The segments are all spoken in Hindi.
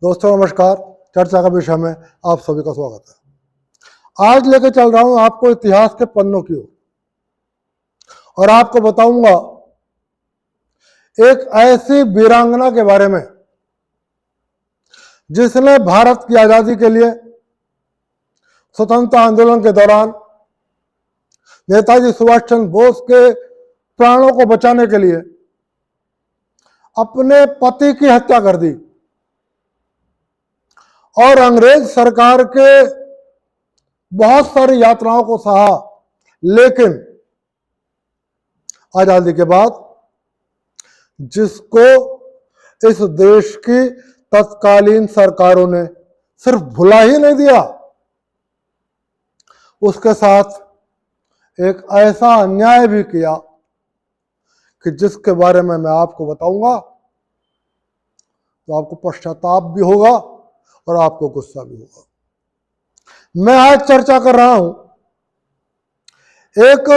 दोस्तों नमस्कार। चर्चा का विषय में आप सभी का स्वागत है। आज लेकर चल रहा हूं आपको इतिहास के पन्नों की ओर और आपको बताऊंगा एक ऐसी वीरांगना के बारे में जिसने भारत की आजादी के लिए स्वतंत्रता आंदोलन के दौरान नेताजी सुभाष चंद्र बोस के प्राणों को बचाने के लिए अपने पति की हत्या कर दी और अंग्रेज सरकार के बहुत सारी यातनाओं को सहा, लेकिन आजादी के बाद जिसको इस देश की तत्कालीन सरकारों ने सिर्फ भुला ही नहीं दिया, उसके साथ एक ऐसा अन्याय भी किया कि जिसके बारे में मैं आपको बताऊंगा तो आपको पश्चाताप भी होगा और आपको गुस्सा भी होगा। मैं आज चर्चा कर रहा हूं एक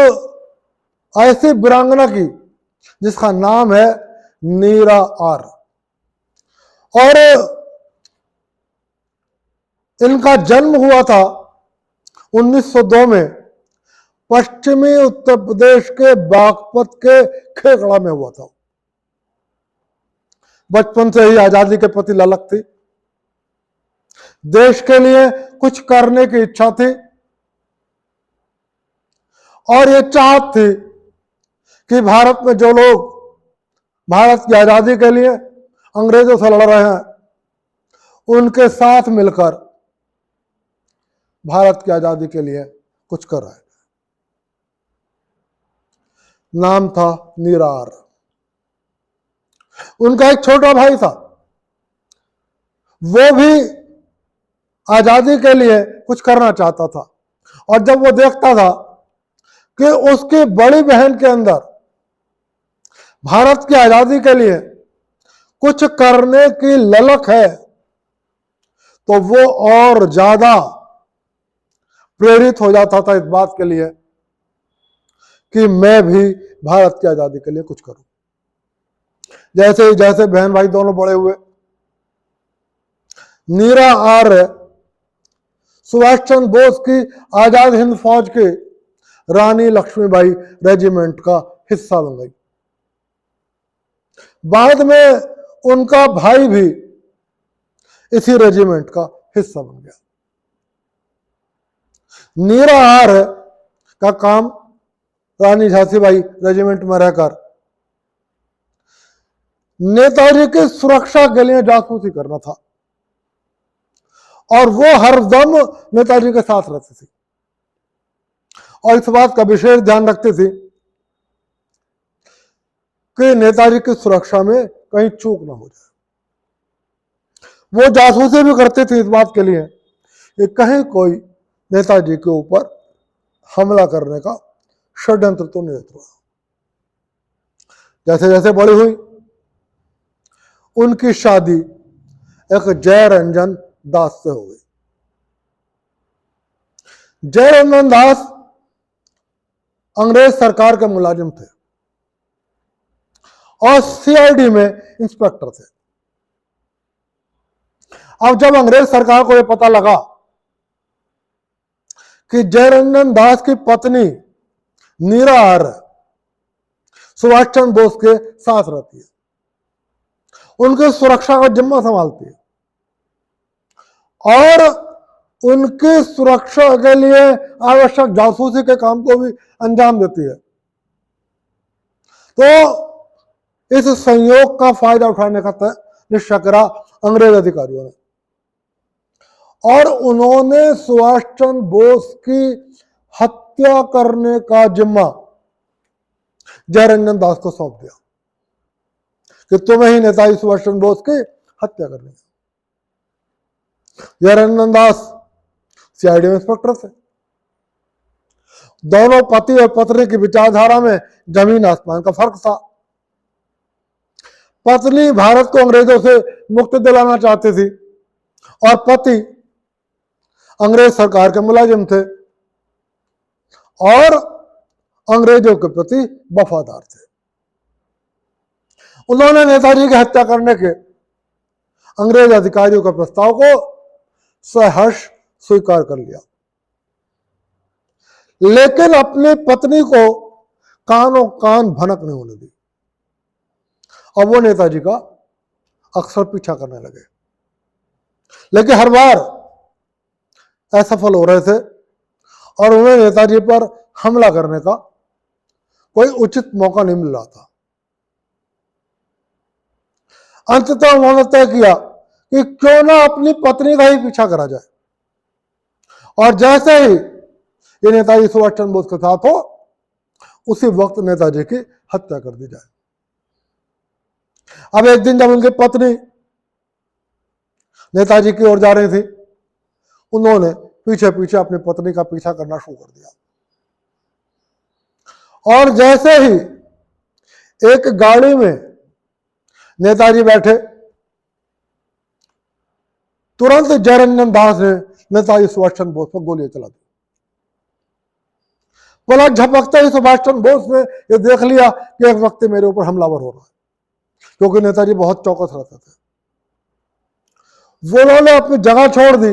ऐसी वीरांगना की जिसका नाम है नीरा आर, और इनका जन्म हुआ था 1902 में पश्चिमी उत्तर प्रदेश के बागपत के खेकड़ा में हुआ था। बचपन से ही आजादी के प्रति ललक थी, देश के लिए कुछ करने की इच्छा थी और ये चाहत थी कि भारत में जो लोग भारत की आजादी के लिए अंग्रेजों से लड़ रहे हैं उनके साथ मिलकर भारत की आजादी के लिए कुछ कर रहे हैं। नाम था नीरा आर। उनका एक छोटा भाई था, वो भी आजादी के लिए कुछ करना चाहता था और जब वो देखता था कि उसकी बड़ी बहन के अंदर भारत की आजादी के लिए कुछ करने की ललक है तो वो और ज्यादा प्रेरित हो जाता था इस बात के लिए कि मैं भी भारत की आजादी के लिए कुछ करूं। जैसे जैसे बहन भाई दोनों बड़े हुए, नीरा आर सुभाष चंद्र बोस की आजाद हिंद फौज के रानी लक्ष्मीबाई रेजिमेंट का हिस्सा बन गई। बाद में उनका भाई भी इसी रेजिमेंट का हिस्सा बन गया। नीरा आर का काम रानी झांसीबाई रेजिमेंट में रहकर नेताजी की सुरक्षा के लिए जासूसी करना था और वो हरदम नेताजी के साथ रहती थी और इस बात का विशेष ध्यान रखती थी कि नेताजी की सुरक्षा में कहीं चूक ना हो जाए। वो जासूसी भी करती थी इस बात के लिए कि कहीं कोई नेताजी के ऊपर हमला करने का षड्यंत्र तो नहीं रहा। जैसे जैसे बड़ी हुई उनकी शादी एक जयरंजन दास से हो गई। जयरंजन दास अंग्रेज सरकार के मुलाजिम थे और सीआईडी में इंस्पेक्टर थे। अब जब अंग्रेज सरकार को यह पता लगा कि जयरंजन दास की पत्नी नीरा आर सुभाष चंद्र बोस के साथ रहती है, उनकी सुरक्षा का जिम्मा संभालती है और उनकी सुरक्षा के लिए आवश्यक जासूसी के काम को भी अंजाम देती है, तो इस संयोग का फायदा उठाने का निश्चय करा अंग्रेज अधिकारियों ने और उन्होंने सुभाष चंद्र बोस की हत्या करने का जिम्मा जयरंजन दास को सौंप दिया कि तुम्हें ही नेताजी सुभाष चंद्र बोस की हत्या करनी है। जयरंजन दास सीआईडी में इंस्पेक्टर थे। दोनों पति और पत्नी की विचारधारा में जमीन आसमान का फर्क था। पत्नी भारत को अंग्रेजों से मुक्ति दिलाना चाहती थी और पति अंग्रेज सरकार के मुलाजिम थे और अंग्रेजों के प्रति वफादार थे। उन्होंने नेताजी की हत्या करने के अंग्रेज अधिकारियों के प्रस्ताव को सहर्ष स्वीकार कर लिया, लेकिन अपनी पत्नी को कानों कान भनक नहीं होने दी। अब वो नेताजी का अक्सर पीछा करने लगे, लेकिन हर बार असफल हो रहे थे और उन्हें नेताजी पर हमला करने का कोई उचित मौका नहीं मिल रहा था। अंततः उन्होंने तय किया कि क्यों ना अपनी पत्नी का ही पीछा करा जाए, और जैसे ही ये नेताजी सुभाष चंद्र बोस के साथ हो, उसी वक्त नेताजी की हत्या कर दी जाए। अब एक दिन जब उनकी पत्नी नेताजी की ओर जा रही थी, उन्होंने पीछे पीछे अपनी पत्नी का पीछा करना शुरू कर दिया, और जैसे ही एक गाड़ी में नेताजी बैठे, तुरंत जयरंजन दास ने नेताजी सुभाष चंद्र बोस पर गोलियां चला दी। पलक झपकते ही सुभाष चंद्र बोस ने यह देख लिया कि एक व्यक्ति मेरे ऊपर हमलावर हो रहा है, क्योंकि नेताजी बहुत चौकस रहते थे। वो लोगों ने अपनी जगह छोड़ दी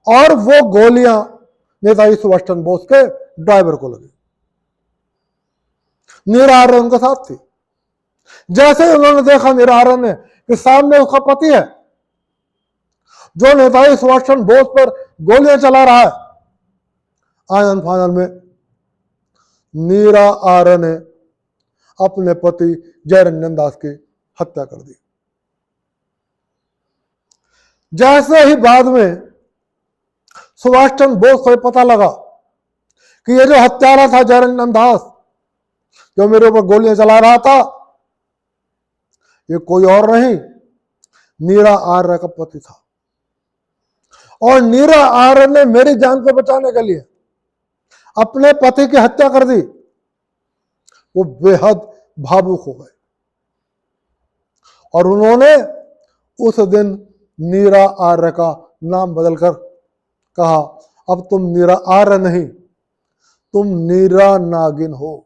और वो गोलियां नेताजी सुभाष चंद्र बोस के ड्राइवर को लगी। नीरा आर्य उनके साथ थी। जैसे ही उन्होंने देखा नीरा आर्य ने कि सामने उसका पति है जो नेताजी सुभाष चंद्र बोस पर गोलियां चला रहा है, आनंद फानन में नीरा आर्य ने अपने पति जयरंजन दास की हत्या कर दी। जैसे ही बाद में सुभाष चंद्र बोस को पता लगा कि ये जो हत्यारा था जयरंजन दास, जो मेरे ऊपर गोलियां चला रहा था, ये कोई और नहीं, नीरा आर्य का पति था, और नीरा आर्य ने मेरी जान को बचाने के लिए अपने पति की हत्या कर दी। वो बेहद भावुक हो गए और उन्होंने उस दिन नीरा आर्य का नाम बदलकर कहा, अब तुम नीरा आर्य नहीं, तुम नीरा नागिन हो।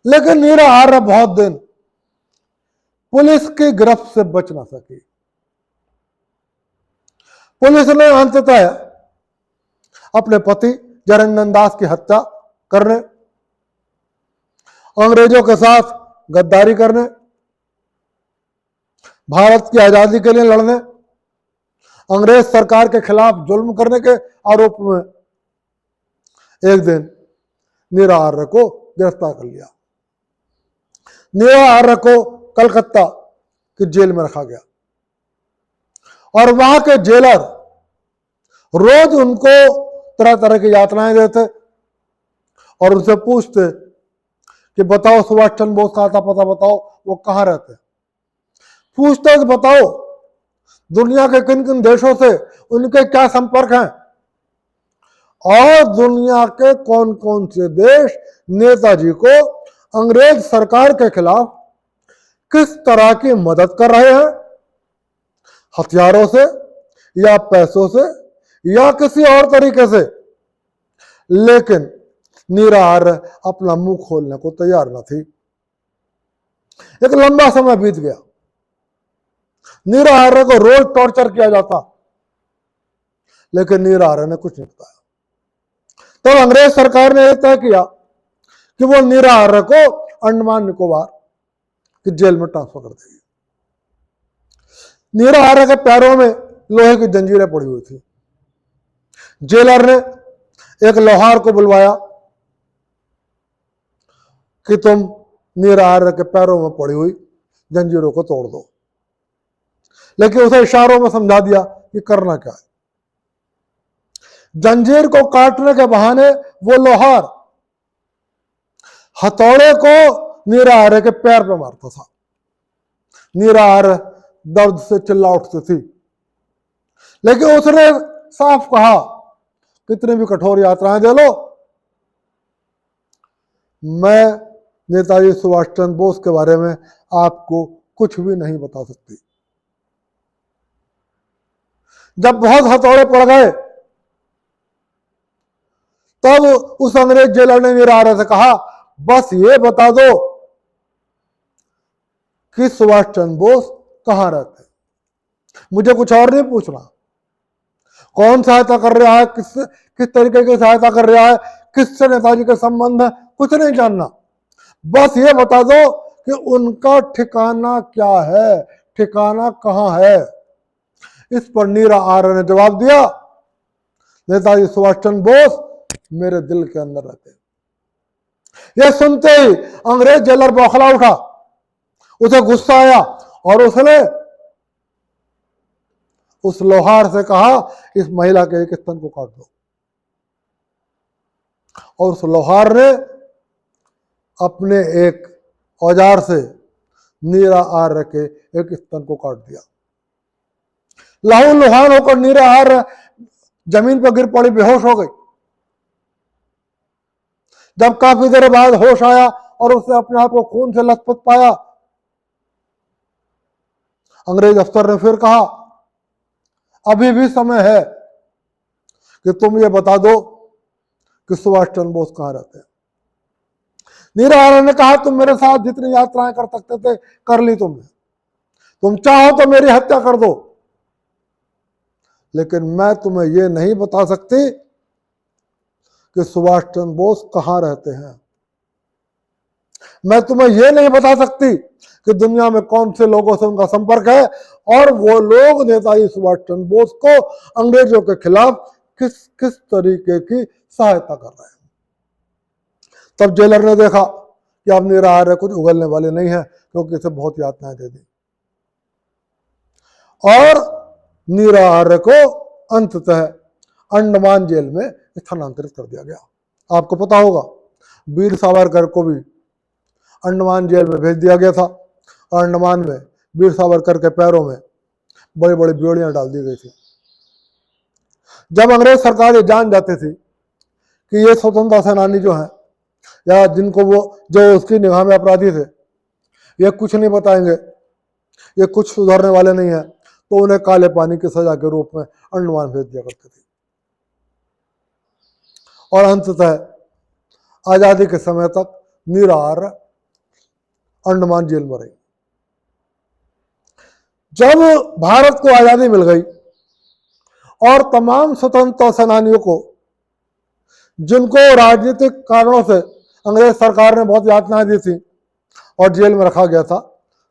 लेकिन नीरा आर्य बहुत दिन पुलिस की गिरफ्त से बच ना सकी। पुलिस ने अंततः अपने पति जयरंजन दास की हत्या करने, अंग्रेजों के साथ गद्दारी करने, भारत की आजादी के लिए लड़ने, अंग्रेज सरकार के खिलाफ जुल्म करने के आरोप में एक दिन नीरा आर्य को गिरफ्तार कर लिया। नीरा आर्य को कलकत्ता की जेल में रखा गया और वहां के जेलर रोज उनको तरह तरह की यातनाएं देते और उनसे पूछते कि बताओ सुभाष चंद्र बोस का आता पता बताओ, वो कहाँ रहते। पूछते कि बताओ दुनिया के किन किन देशों से उनके क्या संपर्क हैं और दुनिया के कौन कौन से देश नेताजी को अंग्रेज सरकार के खिलाफ किस तरह की मदद कर रहे हैं, हथियारों से या पैसों से या किसी और तरीके से। लेकिन नीरा आर्य अपना मुंह खोलने को तैयार न थी। एक लंबा समय बीत गया, नीरा आर्य को रोज टॉर्चर किया जाता, लेकिन नीरा आर्य ने कुछ नहीं बताया। तब अंग्रेज सरकार ने यह तय किया कि वो नीरा आर्य को अंडमान निकोबार की जेल में ट्रांसफर कर देगी। नीरा आर्य के पैरों में लोहे की जंजीरें पड़ी हुई थी। जेलर ने एक लोहार को बुलवाया कि तुम नीरा आर्य के पैरों में पड़ी हुई जंजीरों को तोड़ दो, लेकिन उसे इशारों में समझा दिया कि करना क्या है। जंजीर को काटने के बहाने वो लोहार हथौड़े को नीरा आर्य के पैर पे मारता था। नीरा आर्य दर्द से चिल्ला उठती थी, लेकिन उसने साफ कहा कितनी भी कठोर यात्राएं दे लो, मैं नेताजी सुभाष चंद्र बोस के बारे में आपको कुछ भी नहीं बता सकती। जब बहुत हथौड़े पड़ गए तब उस अंग्रेज जेलर ने नीरा आर्य से कहा, बस ये बता दो कि सुभाष चंद्र बोस कहां रहते। मुझे कुछ और नहीं पूछना, कौन सहायता कर रहा है, किस तरीके की सहायता कर रहा है, किससे नेताजी के संबंध है, कुछ नहीं जानना। बस ये बता दो कि उनका ठिकाना क्या है, ठिकाना कहां है। इस पर नीरा आर्य ने जवाब दिया, नेताजी सुभाष चंद्र बोस मेरे दिल के अंदर रहते। यह सुनते ही अंग्रेज जेलर बौखला उठा, उसे गुस्सा आया और उसने उस लोहार से कहा, इस महिला के एक स्तन को काट दो। और उस लोहार ने अपने एक औजार से नीरा आर्य के एक स्तन को काट दिया। लहू लुहान होकर नीरा आर्य जमीन पर गिर पड़ी, बेहोश हो गई। जब काफी देर बाद होश आया और उसने अपने आप को खून से लथपथ पाया, अंग्रेज अफसर ने फिर कहा, अभी भी समय है कि तुम ये बता दो कि सुभाष चंद्र बोस कहां रहते हैं। नीरा आर्य ने कहा, तुम मेरे साथ जितनी यात्राएं कर सकते थे कर ली तुमने, तुम चाहो तो मेरी हत्या कर दो, लेकिन मैं तुम्हें यह नहीं बता सकती कि सुभाष चंद्र बोस कहां रहते हैं। मैं तुम्हें यह नहीं बता सकती कि दुनिया में कौन से लोगों से उनका संपर्क है और वो लोग नेताजी सुभाष चंद्र बोस को अंग्रेजों के खिलाफ किस किस तरीके की सहायता कर रहे हैं। तब जेलर ने देखा कि अब नीरा आर्य कुछ उगलने वाले नहीं है, क्योंकि इसे बहुत यातनाएं दे दी, और नीरा आर्य को अंततः अंडमान जेल में स्थानांतरित कर दिया गया। आपको पता होगा वीर सावरकर को भी अंडमान जेल में भेज दिया गया था, और अंडमान में वीर सावरकर के पैरों में बड़ी बड़ी बेड़ियां डाल दी गई थी। जब अंग्रेज सरकार ये जान जाती थी कि ये स्वतंत्रता सेनानी जो है, या जिनको वो जो उसकी निगाह में अपराधी थे, ये कुछ नहीं बताएंगे, ये कुछ सुधरने वाले नहीं है, तो उन्हें काले पानी की सजा के रूप में अंडमान भेज दिया करते थे। और अंततः आजादी के समय तक नीरा आर्य अंडमान जेल में रही। जब भारत को आजादी मिल गई और तमाम स्वतंत्रता सेनानियों को, जिनको राजनीतिक कारणों से अंग्रेज सरकार ने बहुत यातनाएं दी थी और जेल में रखा गया था,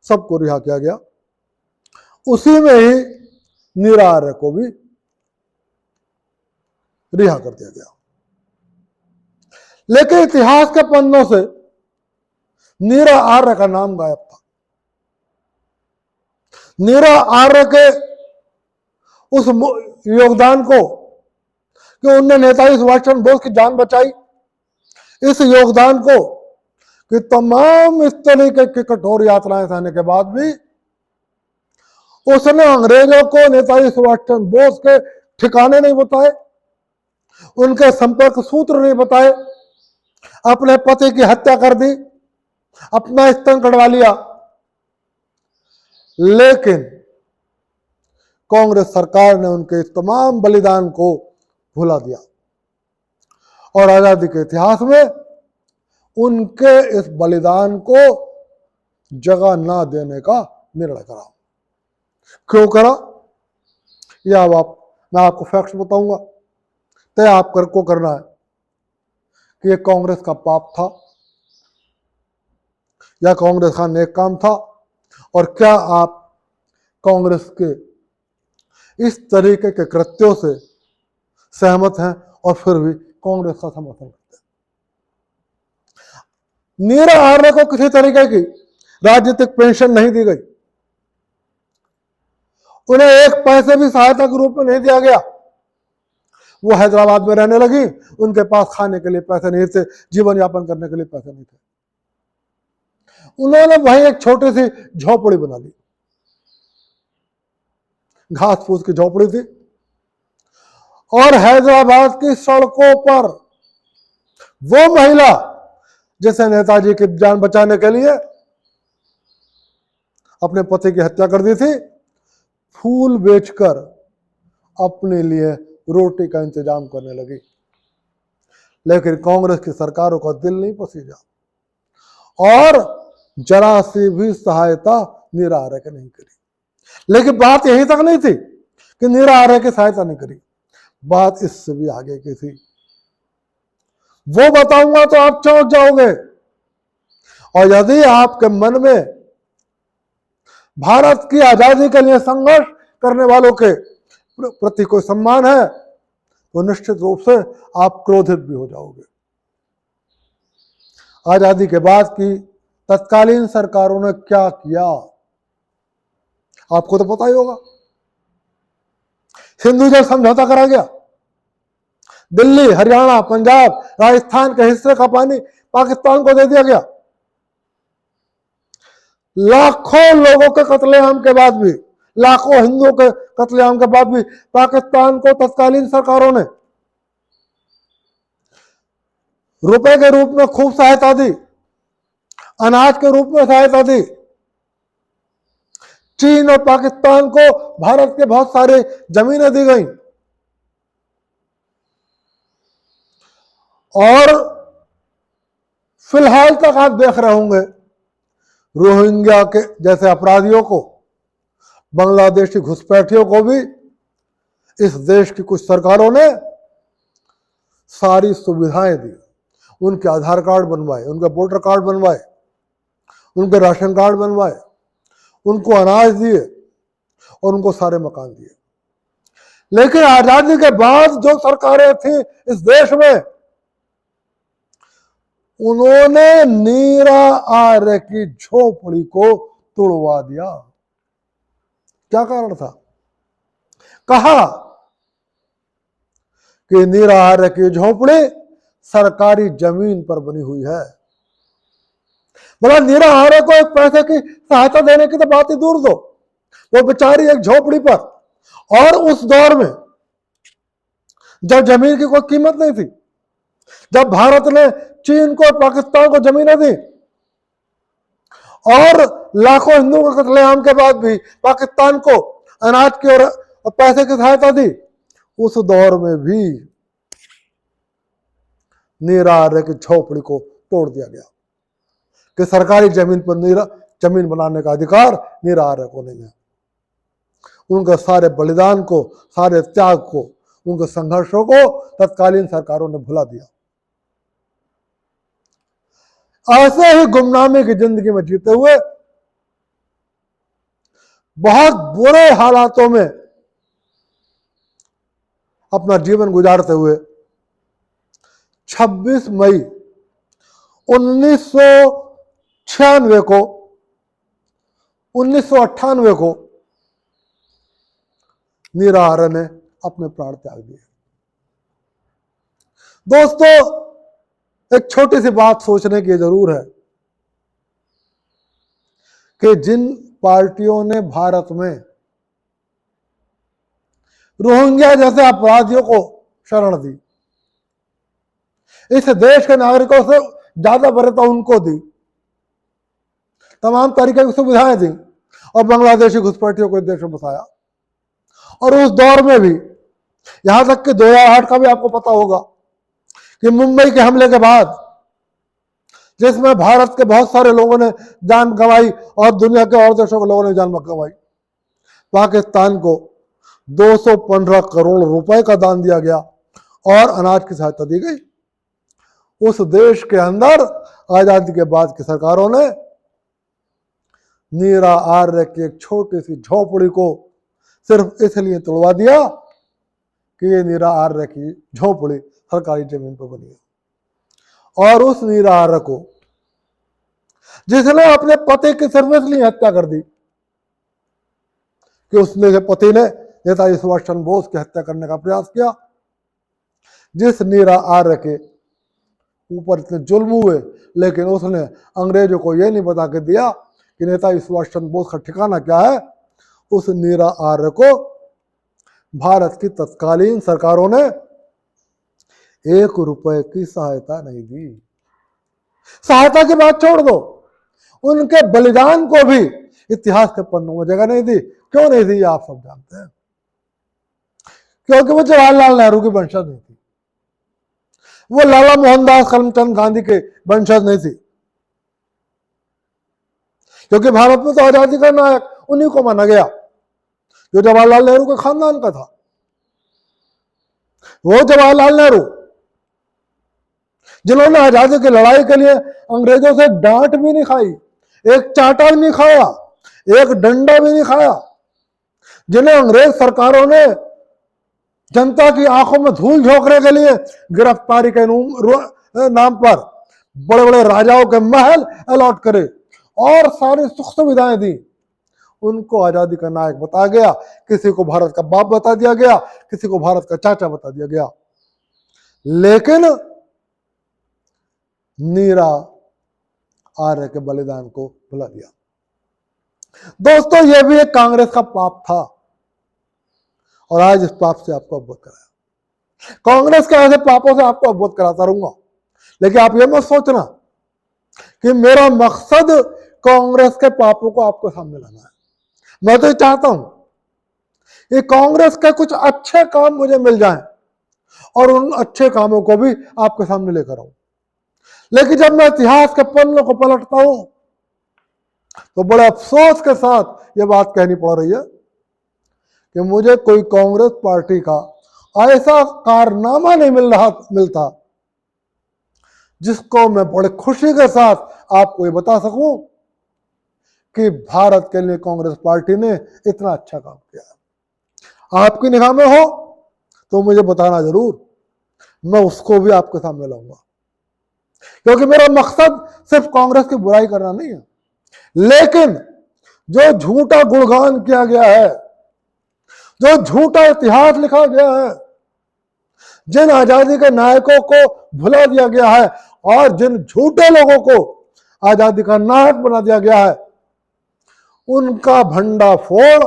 सबको रिहा किया गया। उसी में ही नीरा आर्य को भी रिहा कर दिया गया। लेकिन इतिहास के पन्नों से नीरा आर्य का नाम गायब था। नीरा आर्य के उस योगदान को कि उनने नेताजी सुभाष चंद्र बोस की जान बचाई, इस योगदान को कि तमाम इस तरीके की कठोर यातनाएं सहने के बाद भी उसने अंग्रेजों को नेताजी सुभाष चंद्र बोस के ठिकाने नहीं बताए, उनके संपर्क सूत्र नहीं बताए, अपने पति की हत्या कर दी, अपना स्तन कटवा लिया। लेकिन कांग्रेस सरकार ने उनके इस तमाम बलिदान को भुला दिया और आजादी के इतिहास में उनके इस बलिदान को जगह ना देने का निर्णय करा। क्यों करा, यह अब मैं आपको फैक्ट्स बताऊंगा, तय आप को करना है कि यह कांग्रेस का पाप था या कांग्रेस का नेक काम था, और क्या आप कांग्रेस के इस तरीके के कृत्यों से सहमत हैं और फिर भी कांग्रेस का समर्थन करते हैं। नीरा आर्य को किसी तरीके की राजनीतिक पेंशन नहीं दी गई, उन्हें एक पैसे भी सहायता के रूप में नहीं दिया गया। वो हैदराबाद में रहने लगी, उनके पास खाने के लिए पैसे नहीं थे, जीवन यापन करने के लिए पैसे नहीं थे। उन्होंने वहीं एक छोटी सी झोपड़ी बना ली, घास फूस की झोपड़ी थी, और हैदराबाद की सड़कों पर वो महिला जिसे नेताजी की जान बचाने के लिए अपने पति की हत्या कर दी थी, फूल बेचकर अपने लिए रोटी का इंतजाम करने लगी। लेकिन कांग्रेस की सरकारों का दिल नहीं पसीजा और जरा सी भी सहायता नीरा आर्य की नहीं करी। लेकिन बात यहीं तक नहीं थी कि नीरा आर्य की सहायता नहीं करी, बात इससे भी आगे की थी। वो बताऊंगा तो आप चौंक जाओगे। और यदि आपके मन में भारत की आजादी के लिए संघर्ष करने वालों के प्रति कोई सम्मान है तो निश्चित रूप से आप क्रोधित भी हो जाओगे। आजादी के बाद की तत्कालीन सरकारों ने क्या किया आपको तो पता ही होगा। सिंधु जल समझौता करा गया, दिल्ली, हरियाणा, पंजाब, राजस्थान के हिस्से का पानी पाकिस्तान को दे दिया गया। लाखों लोगों के कत्लेआम के बाद भी, लाखों हिंदुओं के कत्लेआम के बाद भी पाकिस्तान को तत्कालीन सरकारों ने रुपए के रूप में खूब सहायता दी, अनाज के रूप में सहायता दी। चीन और पाकिस्तान को भारत के बहुत सारे जमीनें दी गई। और फिलहाल तक आप देख रहे होंगे रोहिंग्या के जैसे अपराधियों को, बांग्लादेशी घुसपैठियों को भी इस देश की कुछ सरकारों ने सारी सुविधाएं दी। उनके आधार कार्ड बनवाए, उनके वोटर कार्ड बनवाए, उनके राशन कार्ड बनवाए, उनको अनाज दिए और उनको सारे मकान दिए। लेकिन आजादी के बाद जो सरकारें थी इस देश में, उन्होंने नीरा आर्य की झोपड़ी को तोड़वा दिया। क्या कारण था? कहा कि नीरा आर्य की झोपड़ी सरकारी जमीन पर बनी हुई है। बोला नीरा आर्य को एक पैसे की सहायता देने की तो बात ही दूर दो, वो बेचारी एक झोपड़ी पर, और उस दौर में जब जमीन की कोई कीमत नहीं थी, जब भारत ने चीन को, पाकिस्तान को जमीनें दी और लाखों हिंदुओं के कत्लेआम के बाद भी पाकिस्तान को अनाज की और पैसे की सहायता दी, उस दौर में भी नीरा आर्य की झोपड़ी को तोड़ दिया गया कि सरकारी जमीन पर जमीन बनाने का अधिकार नीरा आर्य को नहीं है। उनके सारे बलिदान को, सारे त्याग को, उनके संघर्षों को तत्कालीन सरकारों ने भुला दिया। ऐसे ही गुमनामी की जिंदगी में जीते हुए, बहुत बुरे हालातों में अपना जीवन गुजारते हुए 26 मई 1998 को नीरा आर्य ने अपने प्राण त्याग दिए। दोस्तों, एक छोटी सी बात सोचने की जरूर है कि जिन पार्टियों ने भारत में रोहिंग्या जैसे अपराधियों को शरण दी, इस देश के नागरिकों से ज्यादा वरीयता उनको दी, तमाम तरीके की सुविधाएं दी और बांग्लादेशी घुसपैठियों को इस देश में बसाया। और उस दौर में भी, यहां तक कि 2008 का भी आपको पता होगा कि मुंबई के हमले के बाद, जिसमें भारत के बहुत सारे लोगों ने जान गंवाई और दुनिया के और देशों के लोगों ने जान गंवाई, पाकिस्तान को 215 करोड़ रुपए का दान दिया गया और अनाज की सहायता दी गई। उस देश के अंदर आजादी के बाद की सरकारों ने नीरा आर्य की एक छोटी सी झोपड़ी को सिर्फ इसलिए तोड़वा दिया कि ये नीरा आर्य की झोपड़ी सरकारी जमीन पर बनी है। और उस नीरा आर्य को, जिसने अपने पति की सिर्फ इसलिए हत्या कर दी कि उसने पति ने नेताजी सुभाष चंद्र बोस की हत्या करने का प्रयास किया, जिस नीरा आर्य के ऊपर इतने जुल्म हुए, लेकिन उसने अंग्रेजों को यह नहीं बता के दिया कि नेताजी सुभाष चंद्र बोस का ठिकाना क्या है, उस नीरा आर्य को भारत की तत्कालीन सरकारों ने 1 रुपए की सहायता नहीं दी। सहायता की बात छोड़ दो, उनके बलिदान को भी इतिहास के पन्नों में जगह नहीं दी। क्यों नहीं दी आप सब जानते हैं, क्योंकि वो जवाहरलाल नेहरू की वंशज नहीं थी, वो लाला मोहनदास करमचंद गांधी के वंशज नहीं थी, क्योंकि भारत में तो आजादी का नायक उन्हीं को माना गया जो जवाहरलाल नेहरू के खानदान का था। वो जवाहरलाल नेहरू जिन्होंने आजादी की लड़ाई के लिए अंग्रेजों से डांट भी नहीं खाई, एक चांटा भी नहीं खाया, एक डंडा भी नहीं खाया, जिन्हें अंग्रेज सरकारों ने जनता की आंखों में धूल झोंकने के लिए गिरफ्तारी के नाम पर बड़े बड़े राजाओं के महल अलॉट करे और सारी सुख सुविधाएं दी, उनको आजादी का नायक बताया गया। किसी को भारत का बाप बता दिया गया, किसी को भारत का चाचा बता दिया गया। लेकिन नीरा आर्य के बलिदान को भुला दिया। दोस्तों, यह भी एक कांग्रेस का पाप था और आज इस पाप से आपको अवगत कराया। कांग्रेस के ऐसे पापों से आपको अवगत कराता रहूंगा, लेकिन आप ये मत सोचना कि मेरा मकसद कांग्रेस के पापों को आपको सामने लाना है। मैं तो चाहता हूं कि कांग्रेस के कुछ अच्छे काम मुझे मिल जाएं और उन अच्छे कामों को भी आपके सामने लेकर आऊं। लेकिन जब मैं इतिहास के पन्नों को पलटता हूं तो बड़े अफसोस के साथ यह बात कहनी पड़ रही है कि मुझे कोई कांग्रेस पार्टी का ऐसा कारनामा नहीं मिलता जिसको मैं बड़े खुशी के साथ आपको ये बता सकूं कि भारत के लिए कांग्रेस पार्टी ने इतना अच्छा काम किया। आपकी निगाह में हो तो मुझे बताना जरूर, मैं उसको भी आपके सामने लाऊंगा। क्योंकि मेरा मकसद सिर्फ कांग्रेस की बुराई करना नहीं है, लेकिन जो झूठा गुणगान किया गया है, जो झूठा इतिहास लिखा गया है, जिन आजादी के नायकों को भुला दिया गया है और जिन झूठे लोगों को आजादी का नायक बना दिया गया है, उनका भंडाफोड़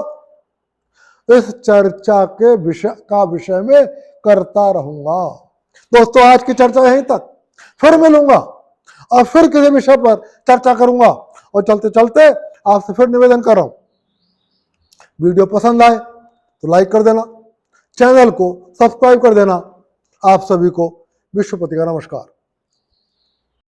इस चर्चा के विषय में करता रहूंगा। दोस्तों, आज की चर्चा यहीं तक, फिर मिलूंगा और फिर किसी विषय पर चर्चा करूंगा। और चलते चलते आपसे फिर निवेदन कर रहा हूं, वीडियो पसंद आए तो लाइक कर देना, चैनल को सब्सक्राइब कर देना। आप सभी को विश्वपति का नमस्कार।